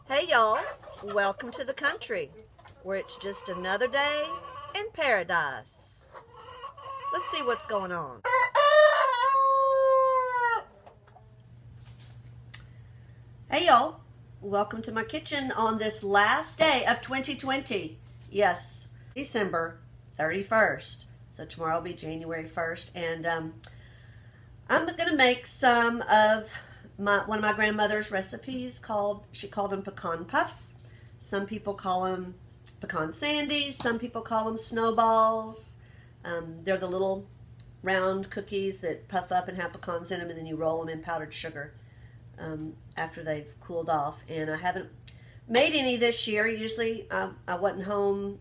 Hey y'all, welcome to the country where it's just another day in paradise. Let's see what's going on. Hey y'all, welcome to my kitchen on this last day of 2020. Yes, December 31st. So tomorrow will be January 1st, and I'm going to make some of one of my grandmother's recipes. She called them pecan puffs. Some people call them pecan sandies. Some people call them snowballs. They're the little round cookies that puff up and have pecans in them, and then you roll them in powdered sugar after they've cooled off. And I haven't made any this year. Usually I wasn't home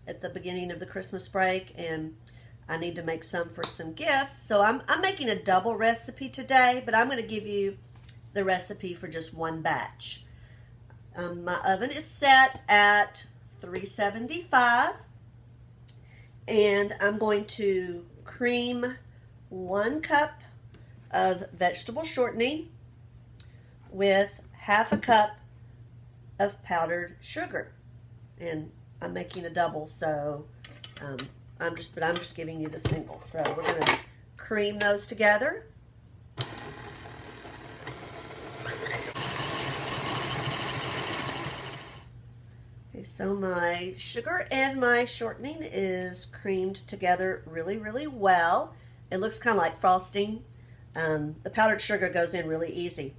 at the beginning of the Christmas break, and I need to make some for some gifts. So I'm making a double recipe today, but I'm going to give you the recipe for just one batch. My oven is set at 375, and I'm going to cream 1 cup of vegetable shortening with half a cup of powdered sugar. And I'm making a double, so I'm just giving you the single. So we're going to cream those together. Okay, so my sugar and my shortening is creamed together really, really well. It looks kind of like frosting. The powdered sugar goes in really easy.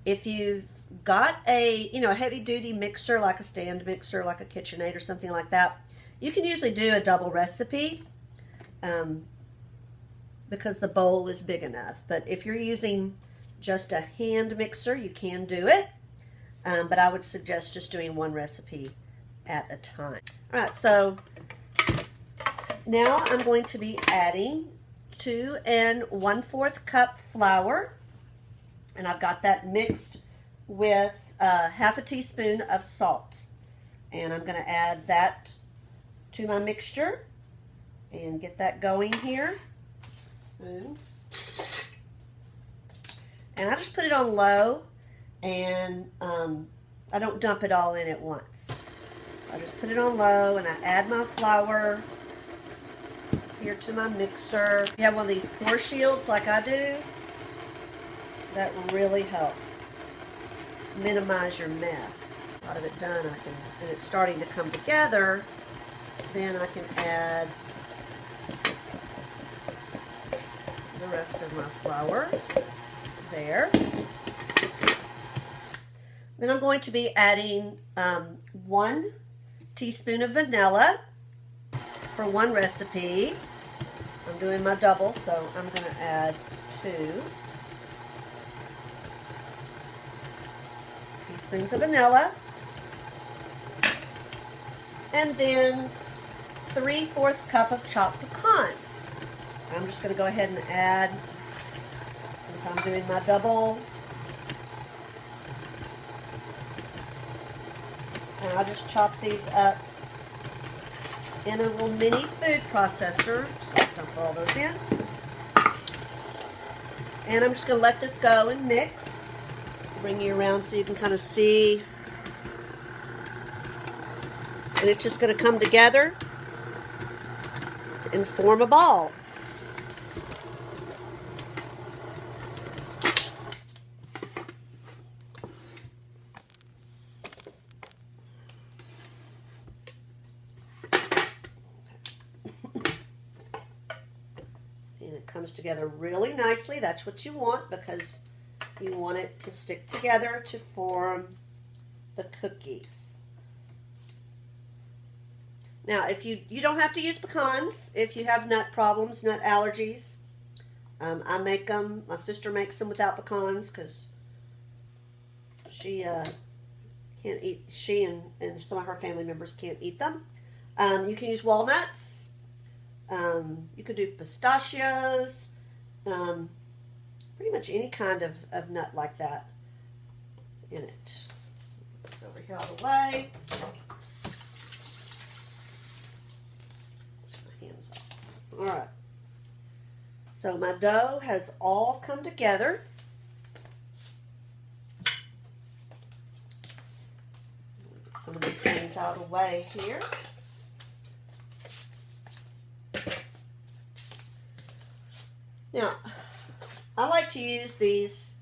If you've got a heavy-duty mixer, like a stand mixer, like a KitchenAid or something like that, you can usually do a double recipe because the bowl is big enough. But if you're using just a hand mixer, you can do it. But I would suggest just doing one recipe at a time. All right, so now I'm going to be adding 2 1/4 cup flour. And I've got that mixed with half a teaspoon of salt. And I'm going to add that to my mixture and get that going here. Spoon. And I just put it on low, and I don't dump it all in at once. I just put it on low, and I add my flour here to my mixer. If you have one of these pour shields like I do, that really helps minimize your mess. A lot of it done, and it's starting to come together. Then I can add the rest of my flour there. Then I'm going to be adding 1 teaspoon of vanilla for one recipe. I'm doing my double, so I'm going to add 2 teaspoons of vanilla. And then 3/4 cup of chopped pecans. I'm just going to go ahead and add, since I'm doing my double. And I'll just chop these up in a little mini food processor. Just going to dump all those in. And I'm just going to let this go and mix. Bring you around so you can kind of see. And it's just going to come together and form a ball. And it comes together really nicely. That's what you want, because you want it to stick together to form the cookies. Now, if you don't have to use pecans if you have nut problems, nut allergies. I make them. My sister makes them without pecans because she can't eat. She and some of her family members can't eat them. You can use walnuts. You could do pistachios. Pretty much any kind of nut like that in it. Put this over here out of the way. All right, so my dough has all come together. some of these things out of the way here. Now, I like to use these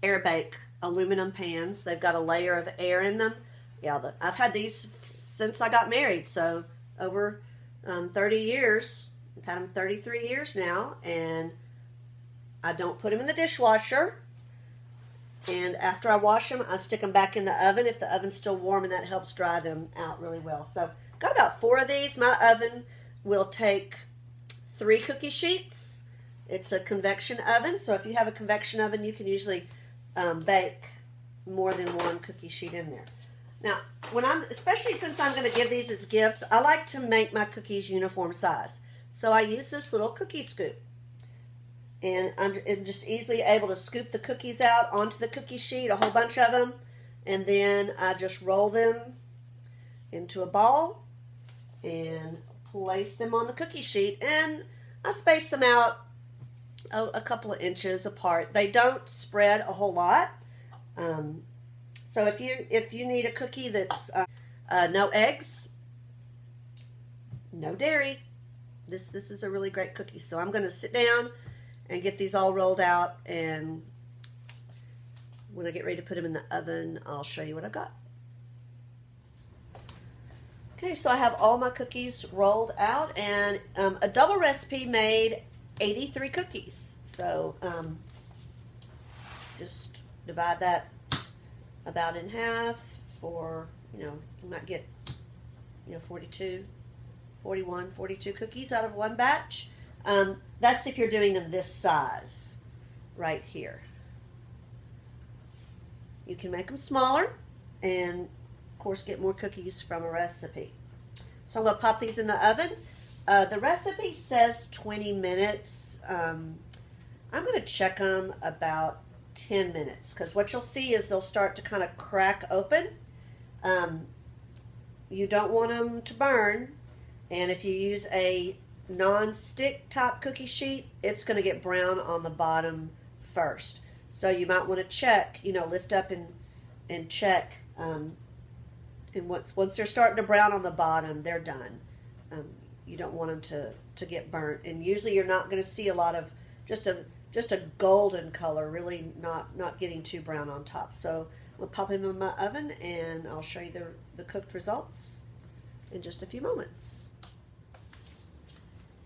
air bake aluminum pans. They've got a layer of air in them. Yeah, I've had these since I got married, so over 30 years. I've had them 33 years now, and I don't put them in the dishwasher. And after I wash them, I stick them back in the oven if the oven's still warm, and that helps dry them out really well. So got about 4 of these. My oven will take 3 cookie sheets. It's a convection oven, so if you have a convection oven, you can usually bake more than 1 cookie sheet in there. Now, especially since I'm going to give these as gifts, I like to make my cookies uniform size. So I use this little cookie scoop. And I'm just easily able to scoop the cookies out onto the cookie sheet, a whole bunch of them. And then I just roll them into a ball and place them on the cookie sheet. And I space them out a couple of inches apart. They don't spread a whole lot. So if you need a cookie that's no eggs, no dairy, this is a really great cookie. So I'm going to sit down and get these all rolled out, and when I get ready to put them in the oven, I'll show you what I've got. Okay, so I have all my cookies rolled out, and a double recipe made 83 cookies. So just divide that about in half for, you might get, 42, 41, 42 cookies out of one batch. That's if you're doing them this size right here. You can make them smaller and, of course, get more cookies from a recipe. So I'm going to pop these in the oven. The recipe says 20 minutes. I'm going to check them about 10 minutes because what you'll see is they'll start to kind of crack open. You don't want them to burn, and if you use a non-stick top cookie sheet, it's going to get brown on the bottom first. So you might want to check, lift up and check. And once they're starting to brown on the bottom, they're done. You don't want them to get burnt. And usually you're not going to see a lot of just a golden color, really not getting too brown on top. So we'll pop them in my oven, and I'll show you the cooked results in just a few moments.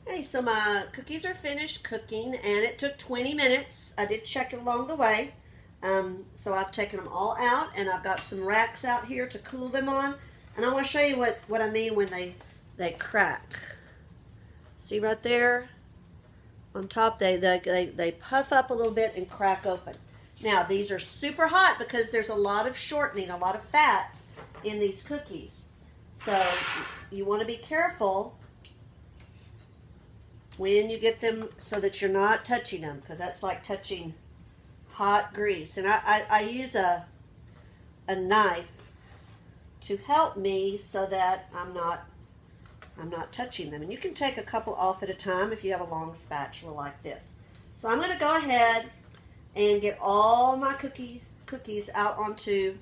Okay, so my cookies are finished cooking, and it took 20 minutes. I did check it along the way. So I've taken them all out, and I've got some racks out here to cool them on. And I want to show you what I mean when they crack. See right there? On top, they puff up a little bit and crack open. Now, these are super hot because there's a lot of shortening, a lot of fat in these cookies. So you want to be careful when you get them so that you're not touching them, because that's like touching hot grease. And I use a knife to help me so that I'm not touching them. And you can take a couple off at a time if you have a long spatula like this. So I'm going to go ahead and get all my cookies out onto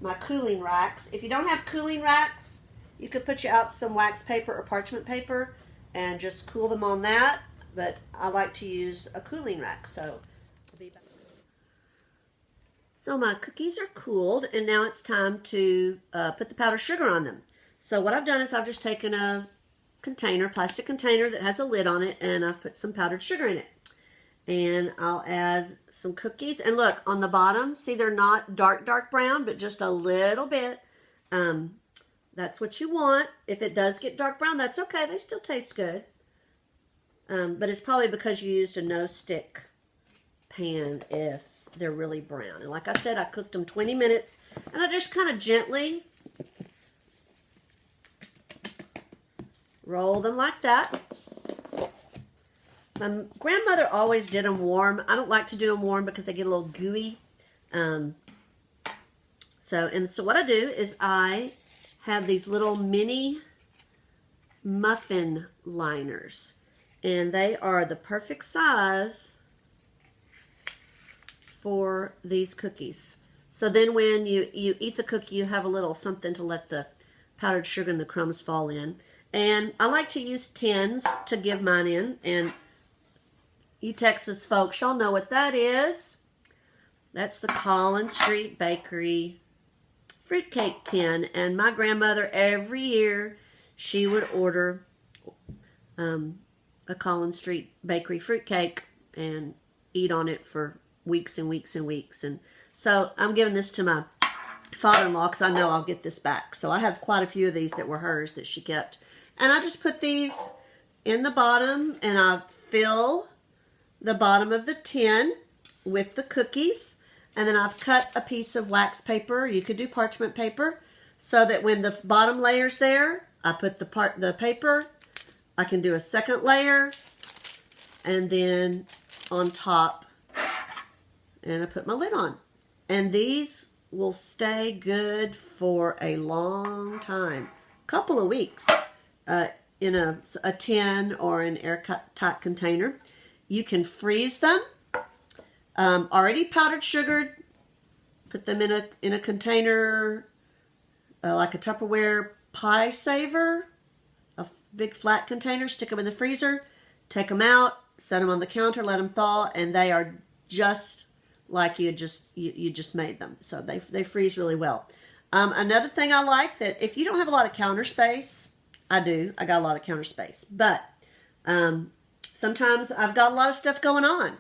my cooling racks. If you don't have cooling racks, you could put out some wax paper or parchment paper and just cool them on that. But I like to use a cooling rack. So I'll be back. So my cookies are cooled, and now it's time to put the powdered sugar on them. So what I've done is I've just taken a plastic container that has a lid on it, and I've put some powdered sugar in it. And I'll add some cookies. And look, on the bottom, see they're not dark brown, but just a little bit. That's what you want. If it does get dark brown, that's okay. They still taste good. But it's probably because you used a no-stick pan if they're really brown. And like I said, I cooked them 20 minutes. And I just kind of gently roll them like that. My grandmother always did them warm. I don't like to do them warm because they get a little gooey. So what I do is I have these little mini muffin liners, and they are the perfect size for these cookies. So then when you eat the cookie, you have a little something to let the powdered sugar and the crumbs fall in. And I like to use tins to give mine in. And you Texas folks, y'all know what that is. That's the Collins Street Bakery fruitcake tin. And my grandmother, every year, she would order a Collins Street Bakery fruitcake and eat on it for weeks and weeks and weeks. And so I'm giving this to my father-in-law because I know I'll get this back. So I have quite a few of these that were hers that she kept. And I just put these in the bottom and I fill the bottom of the tin with the cookies. And then I've cut a piece of wax paper. You could do parchment paper so that when the bottom layer's there, I put the paper. I can do a second layer and then on top, and I put my lid on. And these will stay good for a long time, couple of weeks, in a tin or an airtight container. You can freeze them, already powdered sugared. Put them in a container, like a Tupperware pie saver, a big flat container. Stick them in the freezer, take them out, set them on the counter, let them thaw, and they are just like you just made them. So they freeze really well. Another thing I like, that if you don't have a lot of counter space, I got a lot of counter space, but sometimes I've got a lot of stuff going on,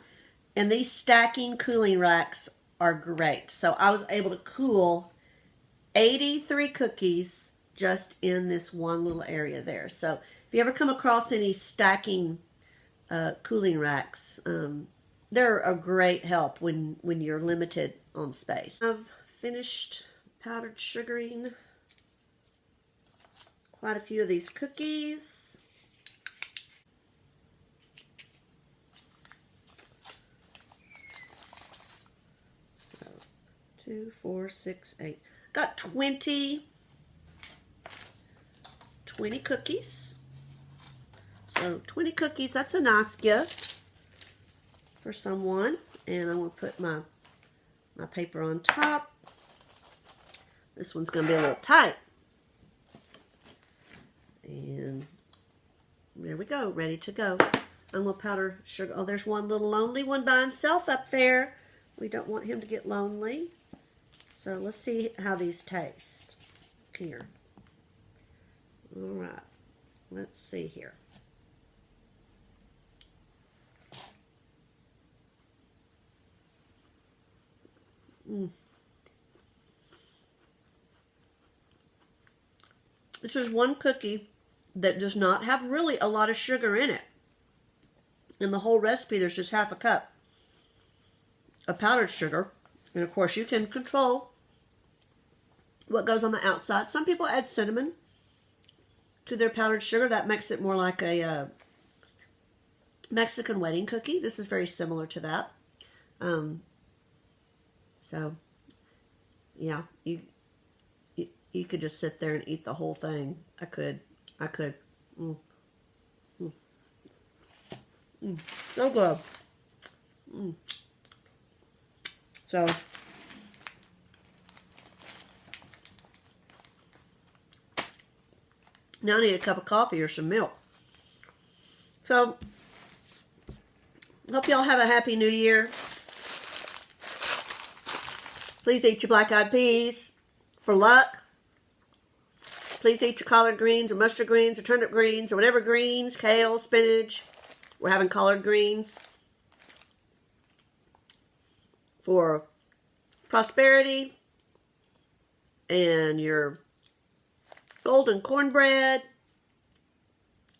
and these stacking cooling racks are great. So I was able to cool 83 cookies just in this one little area there. So if you ever come across any stacking cooling racks, they're a great help when you're limited on space. I've finished powdered sugaring quite a few of these cookies. So 2, 4, 6, 8. Got 20 cookies. So 20 cookies, that's a nice gift for someone. And I'm going to put my paper on top. This one's going to be a little tight. And there we go, ready to go. I'm going to powder sugar. Oh, there's one little lonely one by himself up there. We don't want him to get lonely. So let's see how these taste. Here. All right. Let's see here. This is one cookie that does not have really a lot of sugar in it. In the whole recipe, there's just half a cup of powdered sugar. And of course, you can control what goes on the outside. Some people add cinnamon to their powdered sugar. That makes it more like a Mexican wedding cookie. This is very similar to that. So, yeah, you could just sit there and eat the whole thing. I could. So good. So, now I need a cup of coffee or some milk. So, hope y'all have a happy new year. Please eat your black-eyed peas for luck. Please eat your collard greens or mustard greens or turnip greens or whatever greens, kale, spinach. We're having collard greens for prosperity, and your golden cornbread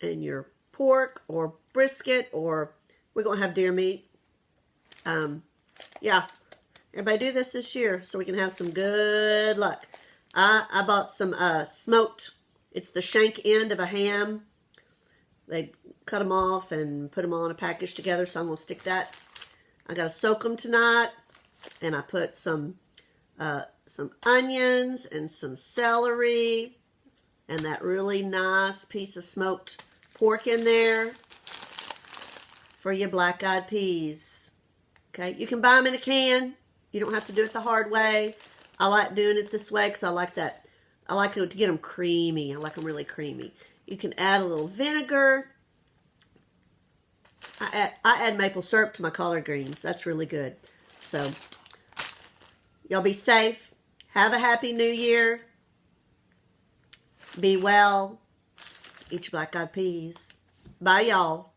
and your pork or brisket, or we're going to have deer meat. Yeah. Everybody do this year so we can have some good luck. I bought some smoked, it's the shank end of a ham. They cut them off and put them all in a package together, so I'm going to stick that. I got to soak them tonight, and I put some onions and some celery and that really nice piece of smoked pork in there for your black-eyed peas. Okay, you can buy them in a can. You don't have to do it the hard way. I like doing it this way because I like that. I like it to get them creamy. I like them really creamy. You can add a little vinegar. I add maple syrup to my collard greens. That's really good. So, y'all be safe. Have a happy new year. Be well. Eat your black eyed peas. Bye, y'all.